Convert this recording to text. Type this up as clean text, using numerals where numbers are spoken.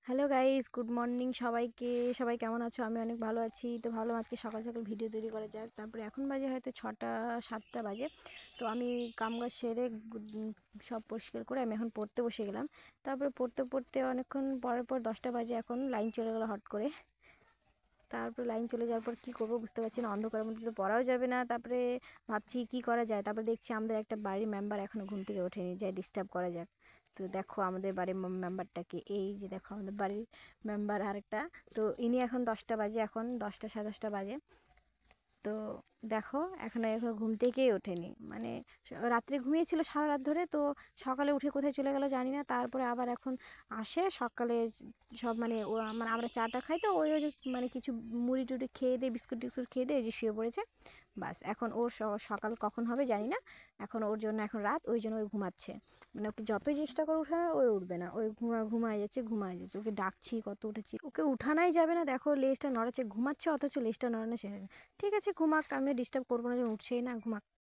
Hello guys, good morning সবাইকে। সবাই কেমন আছো? আমি অনেক ভালো আছি। তো ভাবলাম আজকে সকাল সকাল ভিডিও তৈরি করা যাক। তারপরে এখন বাজে হয়তো 6টা 7টা বাজে। তো আমি কামকাজ সেরে সব পরিষ্কার করে আমি এখন পড়তে বসে গেলাম। তারপরে পড়তে পড়তে অনেকক্ষণ পরের পর 10টা বাজে, এখন লাইন চলে গেলো হট করে। তারপরে লাইন চলে যাওয়ার পর কী করবো বুঝতে পারছি না, অন্ধকারের মধ্যে তো পড়াও যাবে না। তারপরে ভাবছি কি করা যায়। তারপরে দেখছি আমাদের একটা বাড়ির মেম্বার এখনও ঘুম থেকে ওঠেনি, যাই ডিস্টার্ব করা যাক। তো দেখো আমাদের বাড়ির মেম্বারটাকে, এই যে দেখো আমাদের বাড়ির মেম্বার আরেকটা। তো ইনি এখন 10টা বাজে, এখন 10টা 10:30 বাজে। তো দেখো এখনো ঘুম থেকেই ওঠেনি, মানে রাত্রে ঘুমিয়েছিল সারা রাত ধরে। তো সকালে উঠে কোথায় চলে গেল জানি না। তারপরে আবার এখন আসে সকালে সব, মানে ও মানে আমরা চাটা খাই, তো ওই ওই যে মানে কিছু মুড়ি টুড়ি খেয়ে দিয়ে, বিস্কুট টিস্কুট খেয়ে দিয়ে এই যে শুয়ে পড়েছে। বাস এখন ওর সকাল কখন হবে জানি না। এখন ওর জন্য এখন রাত, ওই জন্য ওই ঘুমাচ্ছে। মানে ওকে যতই চেষ্টা করে উঠানোর, ওই উঠবে না, ওই ঘুমায় যাচ্ছে ঘুমায় যাচ্ছে। ওকে ডাকছি, কত উঠেছি, ওকে উঠানাই যাবে না। দেখো লেজটা নড়াচ্ছে, ঘুমাচ্ছে অথচ লেজটা নড়ানো শেখে। ঠিক আছে ঘুমাক, আমি ডিস্টার্ব করবো না, যখন উঠছেই না ঘুমাক।